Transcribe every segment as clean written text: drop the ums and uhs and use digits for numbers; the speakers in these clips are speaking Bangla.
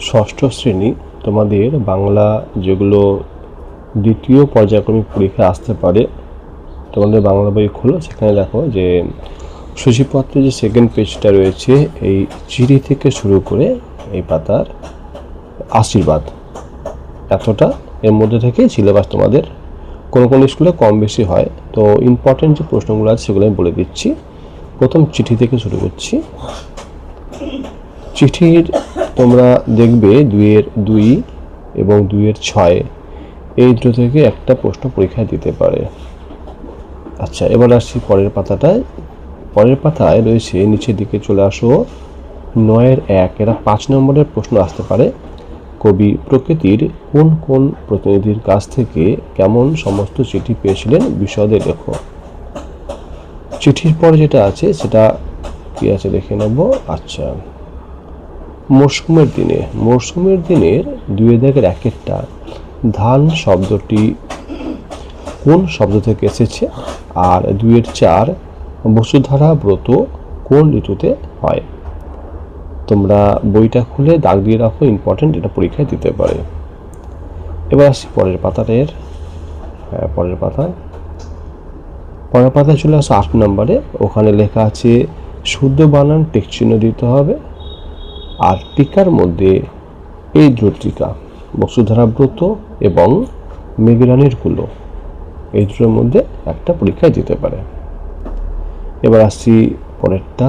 ষষ্ঠ শ্রেণী তোমাদের বাংলা যেগুলো দ্বিতীয় পর্যায়ক্রমিক পরীক্ষায় আসতে পারে, তোমাদের বাংলা বই খোলো, সেখানে দেখো যে সূচিপত্রে যে সেকেন্ড পেজটা রয়েছে, এই চিঠি থেকে শুরু করে এই পাতার আশীর্বাদ এতটা এর মধ্যে থেকে সিলেবাস তোমাদের কোনো কোনো স্কুলে কম বেশি হয়। তো ইম্পর্টেন্ট যে প্রশ্নগুলো আছে সেগুলো আমি বলে দিচ্ছি। প্রথম চিঠি থেকে শুরু করছি। চিঠির তোমরা দেখবে 2-2 এবং 2-6 এই দুটো থেকে একটা প্রশ্ন পরীক্ষায় দিতে পারে। আচ্ছা, এবার আসছি পরের পাতাটায়। পরের পাতায় রয়েছে, নিচের দিকে চলে আসো, 9-1 এরা 5 নম্বরের প্রশ্ন আসতে পারে। কবি প্রকৃতির কোন কোন প্রতিনিধির কাছ থেকে কেমন সমস্ত চিঠি পেয়েছিলেন বিশদে লেখো। চিঠির পর যেটা আছে সেটা কি আছে দেখে নেব। আচ্ছা, মরশুমের দিনে, মরশুমের দিনের 2-1 ধান শব্দটি কোন শব্দ থেকে এসেছে, আর 2-4 বসুধারা ব্রত কোন ঋতুতে হয়। তোমরা বইটা খুলে দাগ দিয়ে রাখো, ইম্পর্টেন্ট, এটা পরীক্ষায় দিতে পারে। এবার আসছি পরের পাতাটার। পরের পাতায় চলে আসো 8 নম্বরে। ওখানে লেখা আছে শুদ্ধ বানান টিক চিহ্ন দিতে হবে। আর টিকার মধ্যে এই দুটো টিকা, বসুধারা ব্রত এবং মেঘরানির কুলো, এই দুটোর মধ্যে একটা পরীক্ষায় দিতে পারে। এবার আসছি পরেরটা।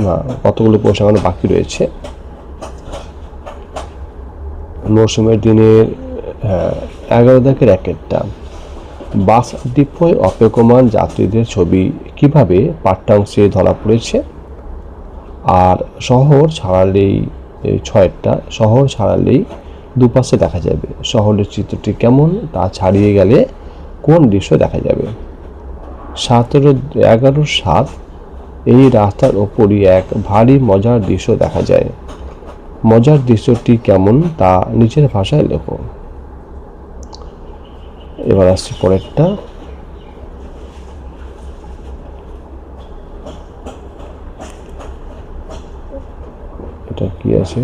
না, কতগুলো প্রশ্ন এখনো বাকি রয়েছে। মৌসুমের দিনের 11-1 বাস ডিপোয় অপেক্ষমান যাত্রীদের ছবি কিভাবে পাঠ্যাংশে ধরা পড়েছে। আর শহর ছাড়ালেই, 6টা শহর ছাড়ালেই দুপাশে দেখা যাবে, শহরের চিত্রটি কেমন তা ছাড়িয়ে গেলে কোন দৃশ্য দেখা যাবে। 11-7 এই রাস্তার ওপরই এক ভারী মজার দৃশ্য দেখা যায়, মজার দৃশ্যটি কেমন তা নিচের ভাষায় লেখো। এবার আসছি পরেরটা। এটা কি আছে,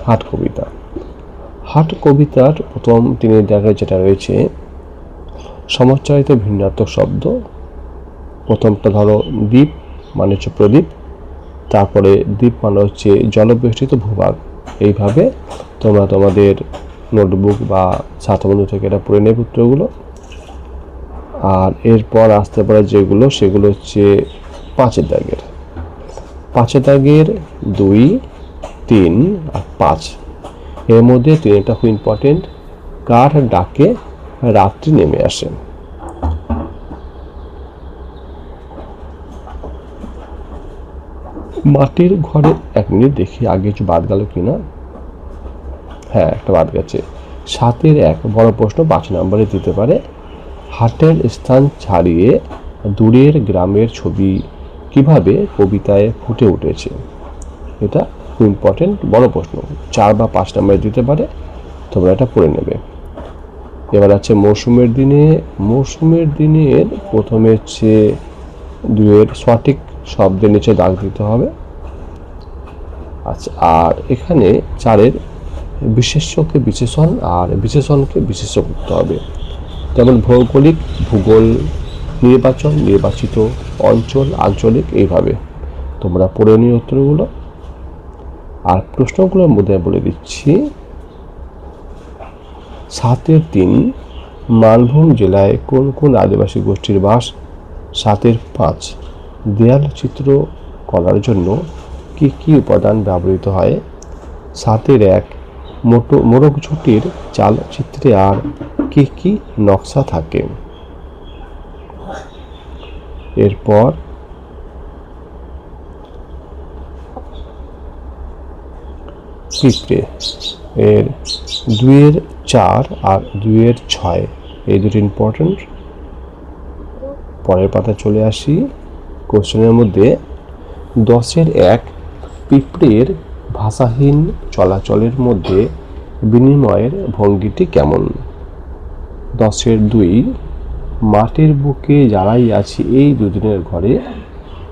হাট কবিতা। হাট কবিতার প্রথম 3 জায়গায় যেটা রয়েছে, সমাজচারিত ভিন্নাত্মক শব্দ। প্রথমটা ধরো দ্বীপ মানে হচ্ছে প্রদীপ, তারপরে দ্বীপ মানে হচ্ছে জলবেষ্টিত ভূভাগ। এইভাবে তোমরা তোমাদের নোটবুক বা ছাত্রবন্ধু থেকে এটা পড়ে নেবে উত্তরগুলো। আর এরপর আসতে পারে যেগুলো, সেগুলো হচ্ছে 5 দাগের। 5 দাগের 2, 3 আর 5, এর মধ্যে 3টা খুব ইম্পর্টেন্ট। কার ডাকে রাত্রি নেমে আসে। মাটির ঘরে 1 মিনিট দেখি আগে কিছু বাদ গেল কিনা। হ্যাঁ, একটা বাদ গেছে। 7-1 বড় প্রশ্ন 5 নম্বরে দিতে পারে। হাটের স্থান ছাড়িয়ে দূরের গ্রামের ছবি কিভাবে কবিতায় ফুটে উঠেছে। এটা খুব ইম্পর্টেন্ট, বড় প্রশ্ন, 4 বা 5 নম্বরে দিতে পারে, তোমরা এটা পড়ে নেবে। এবার আছে মৌসুমের দিনে। মৌসুমের দিনের প্রথমে হচ্ছে 2 সঠিক শব্দের নিচে দাগ দিতে হবে। আচ্ছা, আর এখানে 4 বিশেষ্যকে বিশেষণ আর বিশেষণকে বিশেষ্য করতে হবে। যেমন ভৌগোলিক, ভূগোল, নির্বাচন, নির্বাচিত, অঞ্চল, আঞ্চলিক, এইভাবে তোমরা পড়ে নিয়ে উত্তরগুলো। আর প্রশ্নগুলোর মধ্যে বলে দিচ্ছি। 7-3 মানভূম জেলায় কোন কোন আদিবাসী গোষ্ঠীর বাস। 7-5 দেয়াল চিত্র করার জন্য কি কি উপাদান ব্যবহৃত হয়। 7-1 মোরগ ঝুটির চালচিত্রে আর কি কি নকশা থাকে। এরপর পিঁপড়ে, এর 2-4 আর 2-6 এই দুটো ইম্পর্টেন্ট। পরের পাতা চলে আসি। কোশ্চেনের মধ্যে 10-1 পিঁপড়ের ভাষাহীন চলাচলের মধ্যে বিনিময়ের ভঙ্গিটি কেমন। 10-2 মাটির বুকে যারাই আছি এই দুদিনের ঘরে।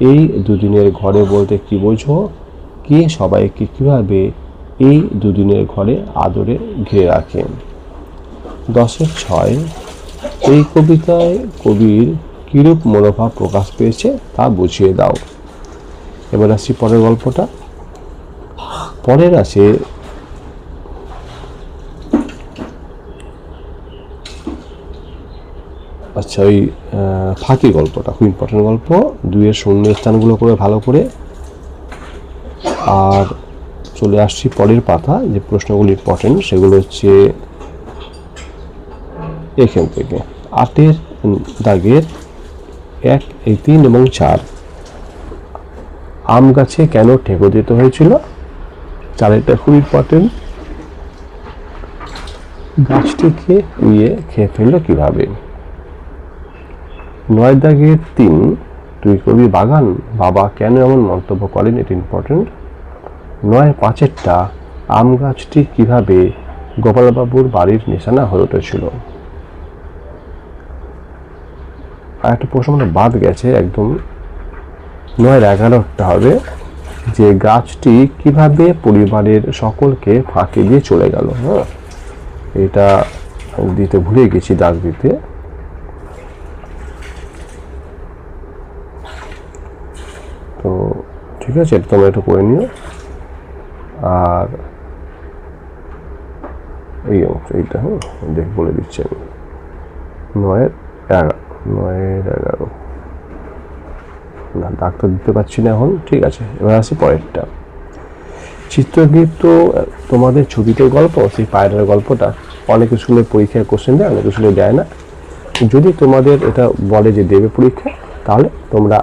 এই দুদিনের ঘরে বলতে কি বোঝো, কে সবাইকে কিভাবে এই দুদিনের ঘরে আদরে ঘিরে রাখে? 10-6 এই কবিতায় কবির কিরূপ মনোভাব প্রকাশ পেয়েছে তা বুঝিয়ে দাও। এবার আসছি পরের গল্পটা। পরের আছে আচ্ছা ওই ফাঁকি গল্পটা খুব ইম্পর্টেন্ট গল্প। 2-এর শূন্য স্থানগুলো করে ভালো করে। আর চলে আসছি পরের পাতা, যে প্রশ্নগুলো ইম্পর্টেন্ট সেগুলো হচ্ছে এখান থেকে 8-এর দাগের 1, 3 এবং 4 আম গাছে কেন ঠেকো দিতে হয়েছিল? 4-এটা খুব ইম্পর্টেন্ট। গাছটিকে নিয়ে খেয়ে ফেললো কিভাবে? 9 দাগের 3 তুই করবি বাগান, বাবা কেন এমন মন্তব্য করেন? এটা ইম্পর্টেন্ট। 9-5-এরটা আম গাছটি কিভাবে গোপালবাবুর বাড়ির নিশানা হয়ে উঠেছিল? আর একটা প্রশ্ন মানে বাদ গেছে একদম। 9-11টা হবে যে গাছটি কিভাবে পরিবারের সকলকে ফাঁকি দিয়ে চলে গেল। হ্যাঁ, এটা দিতে ভুলে গেছি দাগ দিতে। তো ঠিক আছে, তোমরা একটু করে নিও। আর এই অংশ এইটা দেখ বলে দিচ্ছি আমি। 9-11 না, দাগটা দিতে পারছি না এখন। ঠিক আছে, এবার আসি পরেরটা। চিত্রগীত তো তোমাদের ছবিতের গল্প, সেই পায়রার গল্পটা অনেক স্কুলের পরীক্ষায় কোশ্চেন দেয়, অনেক স্কুলে দেয় না। যদি তোমাদের এটা বলে যে দেবে পরীক্ষা, তাহলে তোমরা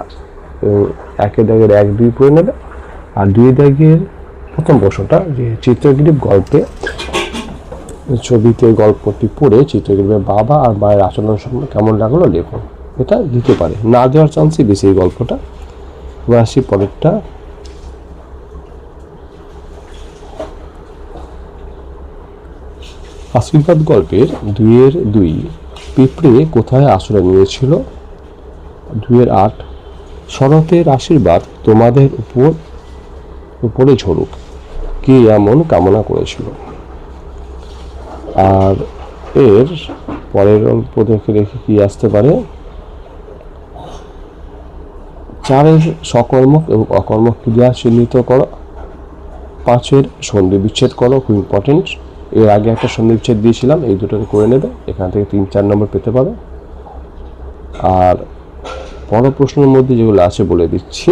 1 দাগের 1-2 পড়ে নেবে। আর 2 দাগের প্রথম প্রশ্নটা যে চিত্রগীত গল্পে ছবিতে গল্পটি পড়ে চিত্রগীতের বাবা আর মায়ের আচরণ সম্পর্কে কেমন লাগলো লেখো। এটা দিতে পারে, না দেওয়ার চান্সই বেশি এই গল্পটা। এবার আসি পরেরটা। আশীর্বাদ গল্পের 2-এর 2 পিঁপড়ে কোথায় আশ্রয় নিয়েছিল? 2-এর 8 শরতের আশীর্বাদ তোমাদের উপরে ঝরুক, কে এমন কামনা করেছিল? আর এর পরের গল্প দেখে রেখে কি আসতে পারে? 4-এর সকর্মক এবং অকর্মক ক্রিয়া চিহ্নিত করো। 5-এর সন্ধি বিচ্ছেদ করো, খুব ইম্পর্টেন্ট। এর আগে একটা সন্ধি বিচ্ছেদ দিয়েছিলাম, এই দুটোকে করে নেবে, এখান থেকে 3-4 নম্বর পেতে পারো। আর বড় প্রশ্নের মধ্যে যেগুলো আছে বলে দিচ্ছি।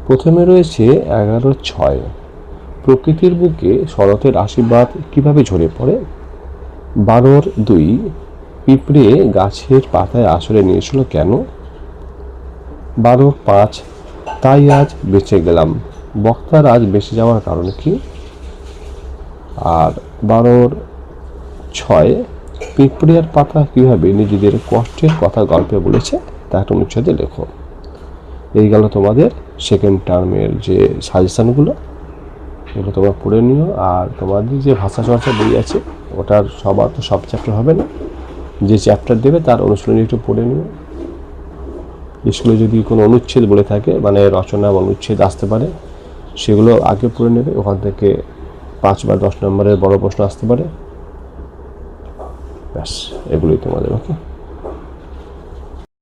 প্রথমে রয়েছে 11-6 প্রকৃতির বুকে শরতের আশীর্বাদ কিভাবে ঝরে পড়ে? 12-2 পিঁপড়ে গাছের পাতায় আশ্রয় নিয়েছিল কেন? 12-5 তাই আজ বেঁচে গেলাম, বক্তার আজ বেঁচে যাওয়ার কারণ কি? আর 12-6 পিঁপড়ে আর পাতা কিভাবে নিজেদের কষ্টের কথা গল্পে বলেছে তা একটা অনুচ্ছেদে লেখো। এই গেল তোমাদের সেকেন্ড টার্মের যে সাজেশনগুলো, এগুলো তোমরা পড়ে নিও। আর তোমাদের যে ভাষা চর্চা বই আছে, ওটার সবার তো সব চ্যাপ্টার হবে না, যে চ্যাপ্টার দেবে তার অনুশীলনী একটু পড়ে নিও। স্কুলে যদি কোনো অনুচ্ছেদ বলে থাকে, মানে রচনা বা অনুচ্ছেদ আসতে পারে, সেগুলো আগে পড়ে নেবে। ওখান থেকে 5 বা 10 নম্বরের বড় প্রশ্ন আসতে পারে। ব্যাস, এগুলোই তোমাদের। ওকে।